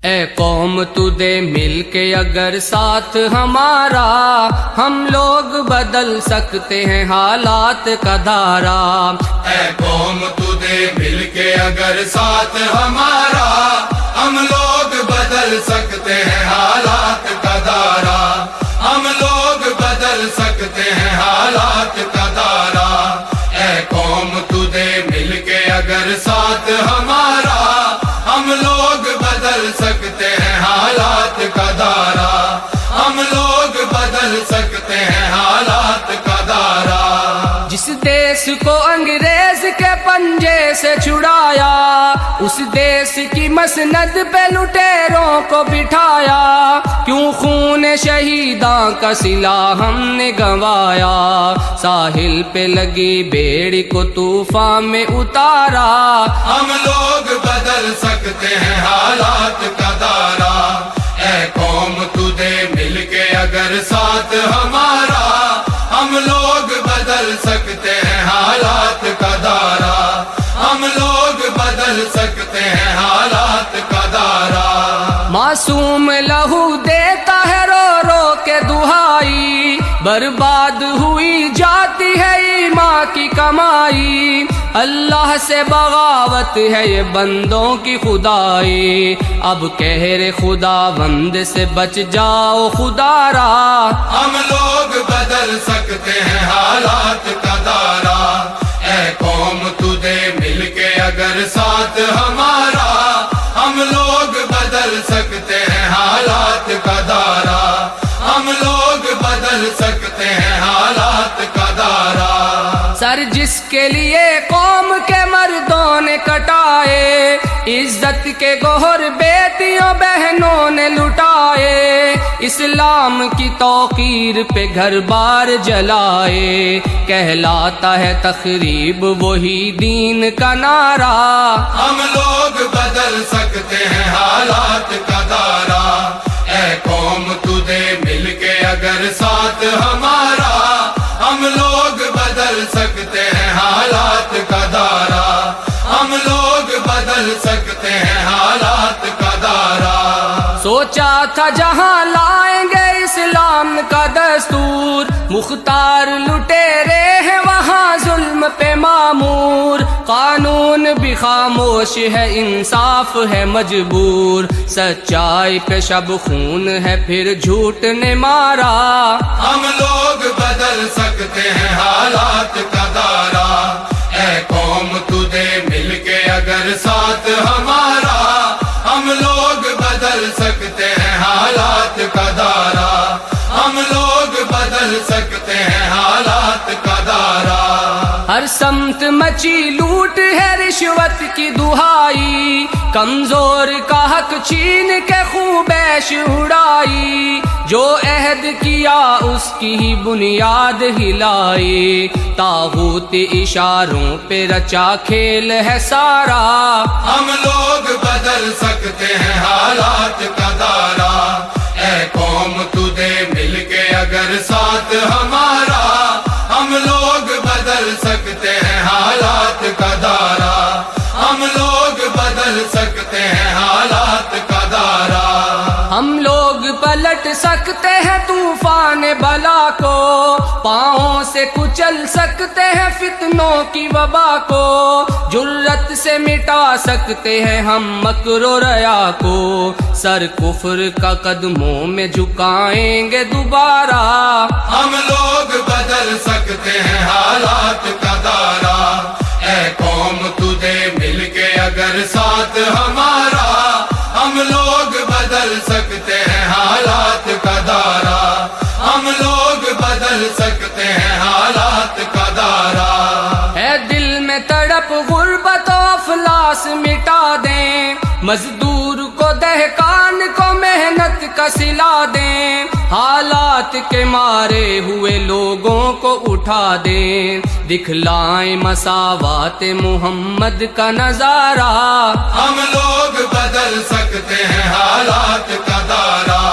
اے قوم تو دے مل کے اگر ساتھ ہمارا، ہم لوگ بدل سکتے ہیں حالات کا دھارا۔ اے قوم تو دے مل کے اگر ساتھ ہمارا، ہم لوگ بدل سکتے ہیں حالات کا دھارا، ہم لوگ بدل سکتے ہیں حالات کا دھارا۔ اے قوم تو دے مل کے اگر ساتھ ہمارا، ہم لوگ بدل سکتے ہیں حالات کا دھارا، ہم لوگ بدل سکتے ہیں حالات کا دھارا۔ جس دیس کو انگریز کے پنجے سے چھڑایا، اس دیس کی مسند پہ لٹیروں کو بٹھایا، کیوں خون شہیداں کا صلہ ہم نے گنوایا، ساحل پہ لگی بیڑی کو طوفان میں اتارا۔ ہم لوگ بدل سکتے ہیں حالات کا دھارا۔ اے قوم تو دے مل کے اگر ساتھ ہمارا، ہم لوگ بدل سکتے ہیں حالات کا دھارا، ہم لوگ بدل سکتے ہیں حالات کا دھارا۔ معصوم لہو دیتا ہے رو رو کے دہائی، برباد ہوئی جاتی ہے ایمان کی کمائی، اللہ سے بغاوت ہے یہ بندوں کی خدائی، اب قہر خدا بند سے بچ جاؤ خدا را۔ ہم لوگ بدل سکتے ہیں حالات کا دھارا۔ اے قوم تو دے مل کے اگر ساتھ ہمارا، ہم لوگ بدل سکتے ہیں حالات کا دھارا، ہم لوگ بدل سکتے ہیں حالات کا دھارا۔ سر جس کے لیے قوم کے مردوں نے کٹائے، عزت کے گوہر بیٹیوں بہنوں نے لٹائے، اسلام کی توقیر پہ گھر بار جلائے، کہلاتا ہے تخریب وہی دین کا نعرہ۔ ہم لوگ بدل سکتے ہیں حالات کا دھارا۔ اے قوم تو دے مل کے اگر ساتھ ہمارا، ہم لوگ بدل سکتے ہیں حالات کا دھارا، ہم لوگ بدل سکتے ہیں حالات کا دھارا۔ سوچا تھا جہاں لائیں گے اسلام کا دستور، مختار لٹیرے ہیں وہاں ظلم پہ معمور، قانون بھی خاموش ہے انصاف ہے مجبور، سچائی پہ شب خون ہے پھر جھوٹ نے مارا۔ ہم لوگ بدل سکتے ہیں حالات کا دھارا۔ اے قوم تو دے مل کے اگر ساتھ ہمارا، ہم لوگ بدل سکتے ہیں حالات کا دھارا، ہم لوگ بدل سکتے ہیں حالات کا دھارا۔ ہر سمت مچی لوٹ ہے رشوت کی دہائی، کمزور کا حق چھین کے خوب عیش اڑائی، جو عہد کیا اس کی ہی بنیاد ہلائی، طاغوت اشاروں پہ رچا کھیل ہے سارا۔ ہم لوگ بدل سکتے ہیں حالات کا دھارا۔ اے قوم تو دے مل کے اگر ساتھ ہمارا، ہم لوگ بدل سکتے ہیں حالات کا دھارا، ہم لوگ بدل سکتے ہیں حالات کا دھارا۔ ہم لوگ پلٹ سکتے ہیں طوفان بلا کو، پاؤں سے کچل سکتے ہیں فتنوں کی وبا کو، جرت سے مٹا سکتے ہیں ہم مکر و ریا کو، سر کفر کا قدموں میں جھکائیں گے دوبارہ۔ ہم لوگ بدل سکتے ہیں حالات کا دھارا۔ اے قوم تو دے مل کے اگر ساتھ ہمارا، ہم لوگ بدل سکتے ہیں حالات کا دھارا، ہم لوگ بدل سکتے ہیں حالات کا دھارا۔ ہے دل میں تڑپ غربت و افلاس مٹا دیں، مزدور کو دہقان کو محنت کا صلہ دیں، حالات کے مارے ہوئے لوگوں کو اٹھا دیں، دکھلائیں مساوات محمد کا نظارہ۔ ہم لوگ بدل سکتے ہیں حالات کا دھارا۔